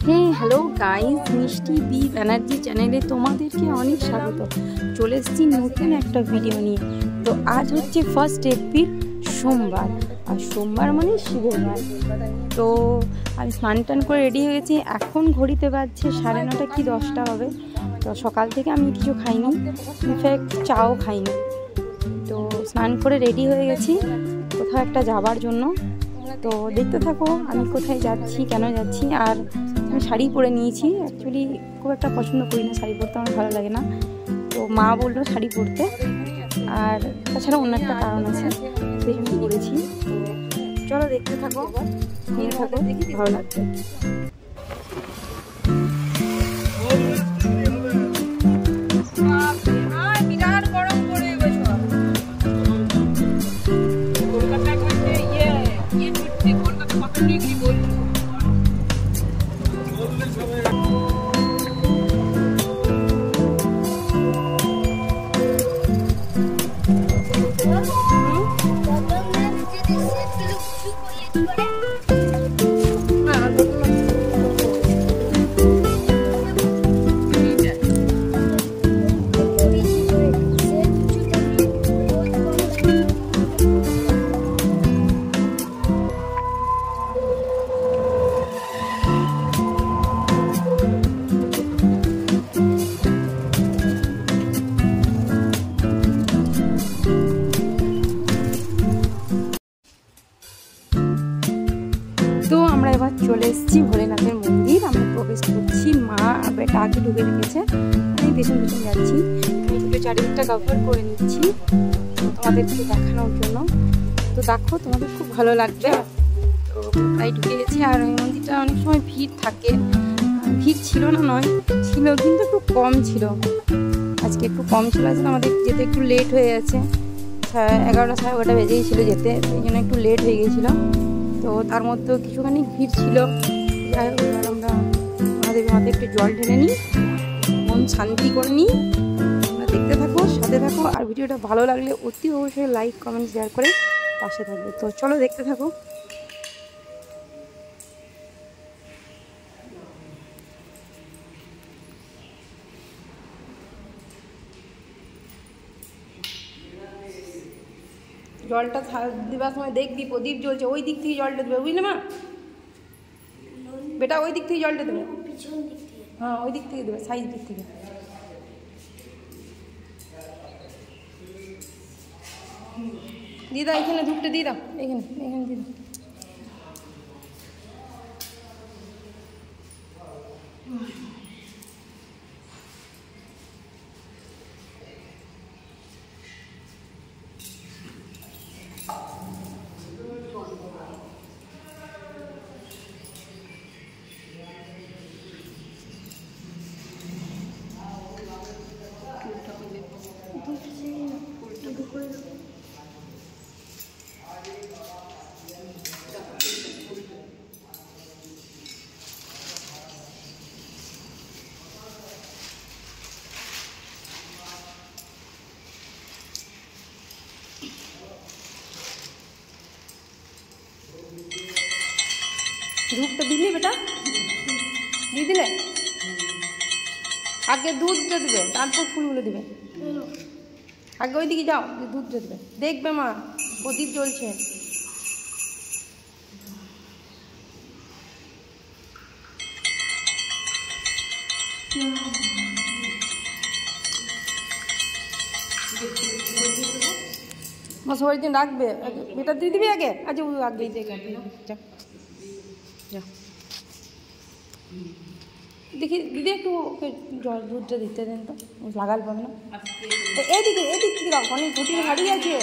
Hello guys, মিষ্টি B Banerjee চ্যানেলে তোমাদেরকে অনেক স্বাগত। চলে এসেছি নতুন একটা ভিডিও নিয়ে। তো আজ হচ্ছে 1 এপ্রিল, সোমবার। আর সোমবার মানে শিবের বার। তো আমি স্নান টান করে রেডি হয়ে গেছি। এখন ঘড়িতে বাজছে 9:30 কি 10টা হবে। তো সকাল থেকে আমি কিছু খাইনি, ইনফ্যাক্ট চাও খাইনি। তো স্নান করে রেডি হয়ে গেছি কোথাও একটা যাবার জন্য। তো দেখতে থাকো আমি কোথায় যাচ্ছি, কেন যাচ্ছি। আর আমি শাড়ি পরে নিয়েছি। অ্যাকচুয়ালি খুব একটা পছন্দ করি না শাড়ি পরতে, আমার ভালো লাগে না। তো মা বললো শাড়ি পরতে, আর তাছাড়া অন্য একটা কারণ আছে, সেই জন্য পরেছি। তো চলো দেখতে থাকো, নিয়ে থাকো, ভালো লাগবে। তো আমরা এবার চলে এসেছি ভোলেনাথের মন্দির। আমরা প্রবেশ করছি, মা আর বেটা আগে ঢুকে রেখেছে, আমি পেছন পেছন যাচ্ছি। আমি দুটো চারিদিকটা কভার করে নিচ্ছি তোমাদেরকে দেখানোর জন্য। তো দেখো, তোমাদের খুব ভালো লাগবে। তো প্রায় ঢুকে গেছি। আর ওই মন্দিরটা অনেক সময় ভিড় থাকে, ভিড় ছিল না নয়, ছিল, কিন্তু একটু কম ছিল। আজকে একটু কম ছিল, আজকে আমাদের যেতে একটু লেট হয়ে গেছে। 11টা 11:30 বেজেই ছিল যেতে, এই জন্য একটু লেট হয়ে গিয়েছিলো। তো তার মধ্যেও কিছুখানি ভিড় ছিল। যাই হোক, আমরা আমাদের মাথায় একটু জল ঢেলে নিই, মন শান্তি করে নিই। তোমরা দেখতে থাকো, সাথে থাকো। আর ভিডিওটা ভালো লাগলে অতি অবশ্যই লাইক কমেন্ট শেয়ার করে পাশে থাকবে। তো চলো দেখতে থাকো। জলটা দেওয়ার সময় দেখবি প্রদীপ জ্বলছে, ওই দিক থেকে জলটা দেবে, বুঝলে মা? বেটা ওই দিক থেকে জলটা দেবে, হ্যাঁ ওই দিক থেকে দেবে, সাইড দিক থেকে। দিদা এখানে ধূপটা দিয়ে দাও, এখানে এখানে দিয়ে দাও। ধূপটা দিলি বেটা, দিয়ে দিলে? আগে দুধটা দেবে, তারপর ফুলগুলো দেবে। আগে ওইদিকে যাও, দুধটা দেবে। দেখবে মা প্রদীপ জ্বলছে। মা সবাই দিন রাখবে, বেটা দিয়ে দিবি আগে। আচ্ছা ওই আগে যা যা, দেখি দিদি একটু ওকে জল দুধটা দিতে দেন তো, লাগাল পাবে না। এদিক থেকে দাও, অনেক ঘটির হারিয়ে আছে।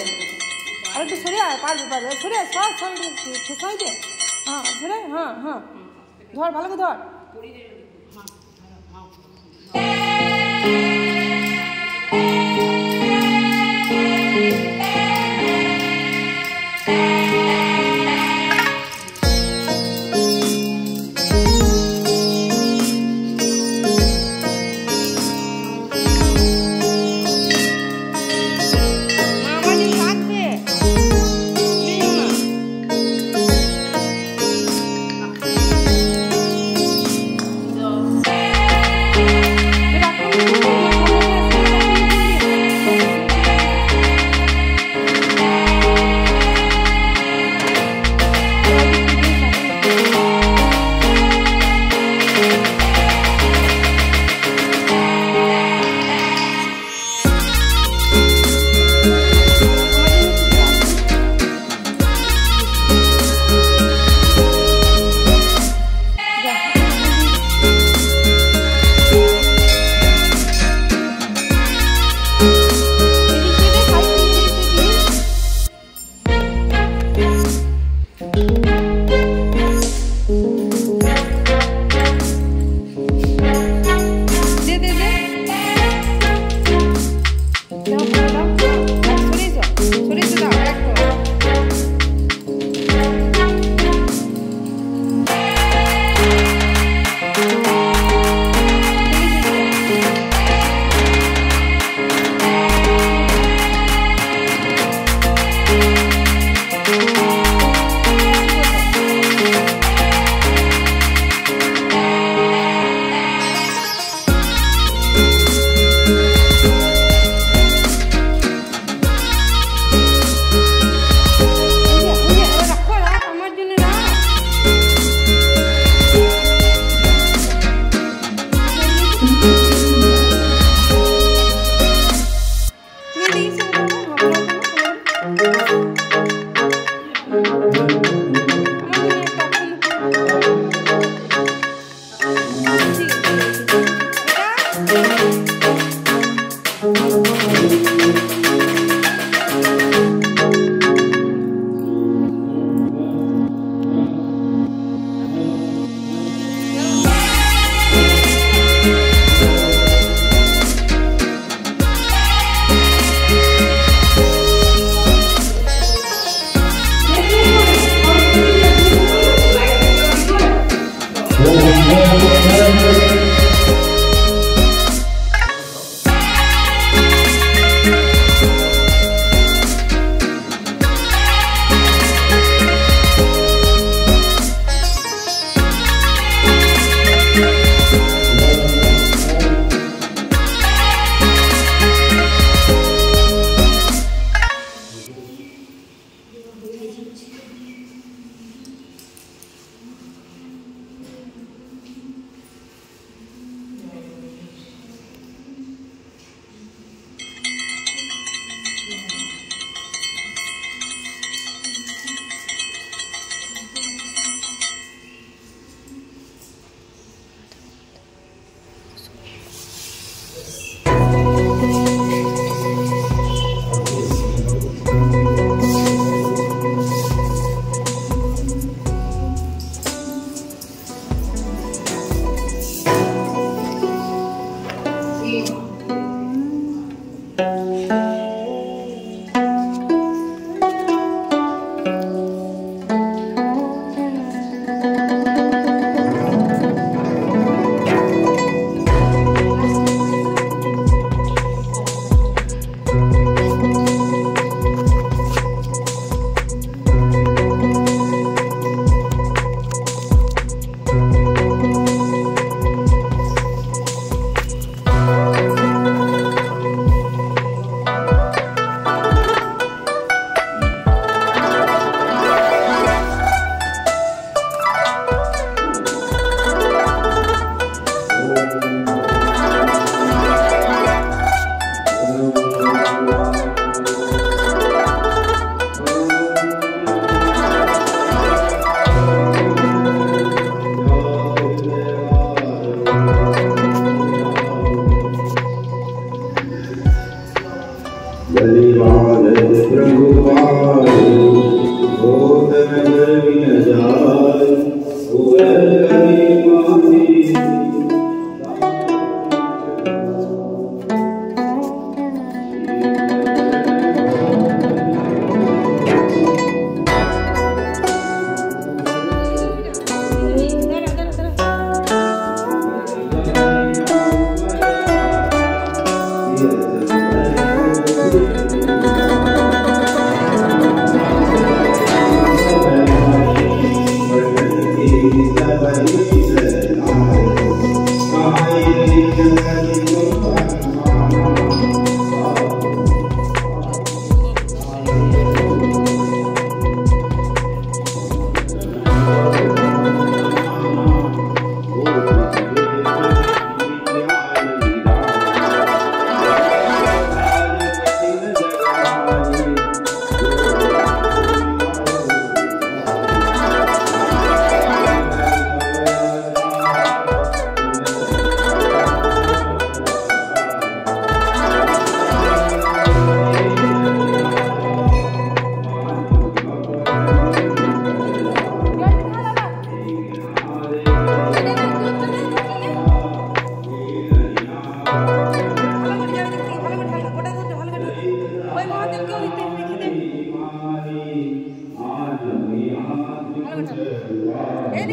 আর একটু সরে আয়, পারবে সরে আয়, সব সবাইতে। হ্যাঁ সরে, হ্যাঁ হ্যাঁ ধর, ভালো করে ধর।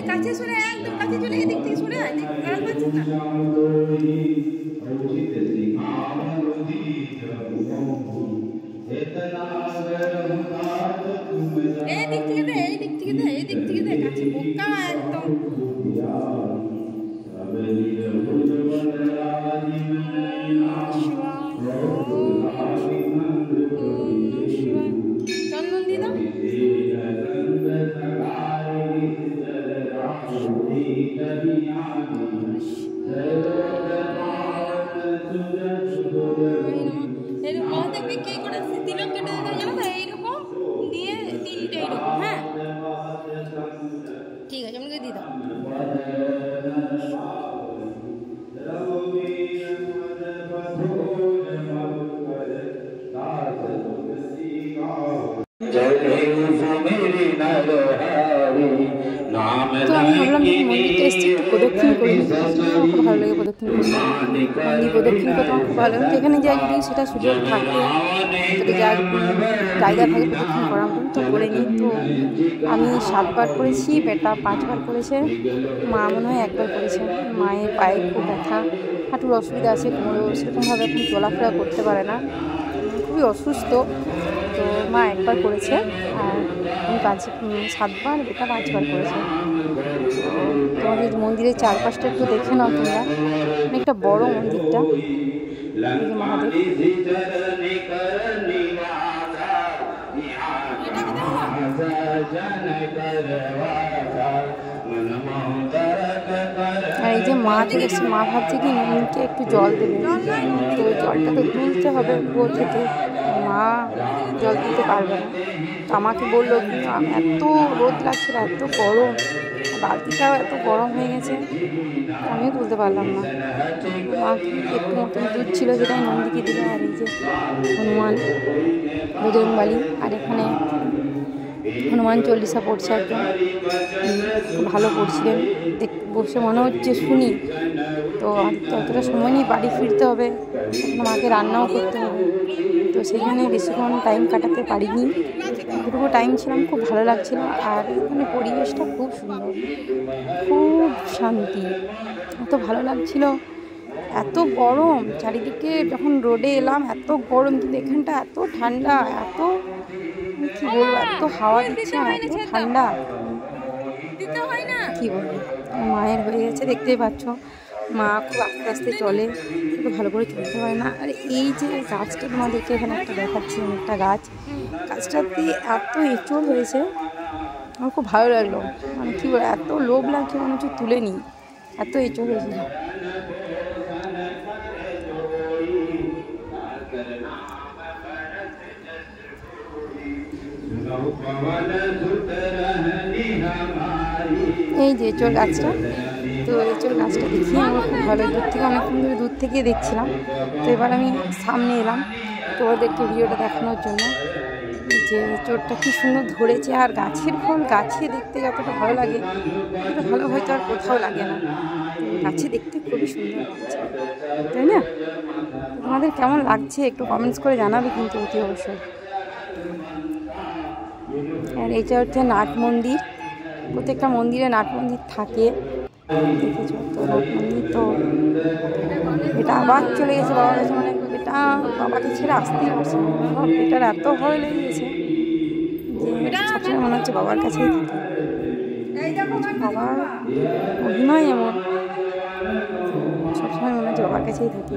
কাছে শুনে একদম কাছে চলে এদিক থেকে শুনে গাল পাচ্ছিস না। এই দিক থেকে দে, এই দিক থেকে দে, এই দিক থেকে দে, কাছে বোকা একদম। চন্দন দিয়ে দাও। দেখবি কে করে তিলক কেটে জানো তো, এইরকম দিয়ে তিনটে এইরকম। হ্যাঁ ঠিক আছে, আমাকে দিয়ে দাও। তো আমি ভাবলাম যে মন্দিরটা এসেছি একটু প্রদক্ষিণ করি, খুব ভালো লাগে প্রদক্ষিণ করতে। মন্দির প্রদক্ষিণ করতে আমার খুব ভালো লাগে। যেখানে যাই যদি সেটা সুযোগ থাকে, যদি জায়গা থাকে প্রদক্ষিণ করা তো করে নিই। তো আমি 7 বার করেছি, বেটা 5 বার করেছে, মা মনে হয় 1 বার করেছে। মায়ের পায়ে খুব ব্যথা, হাঁটুর অসুবিধা আছে, কোমরেও সেরকমভাবে এখন চলাফেরা করতে পারে না, খুবই অসুস্থ। তো মা 1 বার করেছে আর আমি 7 বার, বেটা 5 বার করেছে। তোমাদের মন্দিরের চারপাশটা একটু দেখে নাও তোমরা, অনেকটা বড় মন্দিরটা। মহাদেব আর এই যে মা চলে এসছে, মা ভাবছে কি নন্দীকে একটু জল দেবে, তো জলটা তো তুলতে হবে কুয়ো থেকে, মা জল দিতে পারবে না। তো আমাকে বললো, এত রোদ লাগছিল, এত গরম, বালতিটাও এত গরম হয়ে গেছে, আমিও তুলতে পারলাম না। মা একটু মতন দুধ ছিল, সেটাই নন্দীকে দিল। আর এই যে হনুমান বজরংবলী, আর এখানে হনুমান চল্লিশা পড়ছে, একদম ভালো পড়ছিলেন, বসে মনে হচ্ছে শুনি। তো ততটা সময় নিয়ে বাড়ি ফিরতে হবে, মাকে রান্নাও করতে হবে, তো সেখানে বেশিক্ষণ টাইম কাটাতে পারিনি। যেটুকু টাইম ছিলাম খুব ভালো লাগছিল। আর এখানে পরিবেশটা খুব সুন্দর, খুব শান্তি, এত ভালো লাগছিল। এত গরম চারিদিকে, যখন রোডে এলাম এত গরম, কিন্তু এখানটা এত ঠান্ডা, এত কি বলবো, এত হাওয়া দিচ্ছে না, এত ঠান্ডা, কি বলবো। মায়ের হয়ে গেছে, দেখতেই পাচ্ছ, মা খুব আস্তে আস্তে চলে, একটু ভালো করে চলতে পারে না। আর এই যে গাছটা তোমাদেরকে এখানে একটা দেখাচ্ছি, একটা গাছটাতে এত এঁচড় হয়েছে, আমার খুব ভালো লাগলো। মানে কী বলে, এত লোভ লাগছে, মনে হচ্ছে তুলে নিই, এত এঁচড় হয়েছিল। এই যে এঁচড় গাছটা, তো এঁচড় গাছটা দেখি আমার খুব ভালো, দূর থেকে অনেকক্ষণ ধরে দূর থেকে দেখছিলাম। তো এবার আমি সামনে এলাম তোমাদেরকে ভিডিওটা দেখানোর জন্য। যে চোরটা কি সুন্দর ধরেছে, আর গাছের ফল গাছে দেখতে যতটা ভালো লাগে ততটা ভালো হয়তো আর কোথাও লাগে না। গাছে দেখতে খুবই সুন্দর লাগছে, তাই না? তোমাদের কেমন লাগছে একটু কমেন্টস করে জানাবে কিন্তু অতি অবশ্যই। আর এটা হচ্ছে নাট মন্দির, প্রত্যেকটা মন্দিরে নাট মন্দির থাকে, দেখেছ তো নাট মন্দির। তো এটা আবার চলে গেছে বাবার কাছে, মানে এটা বাবাকে ছেড়ে আসতেই পারছে না। এটার এত ভয় লেগে গেছে যে সবসময় মনে হচ্ছে বাবার কাছেই থাকে। বাবার মহিমাই এমন, সবসময় মনে হচ্ছে বাবার কাছেই থাকে।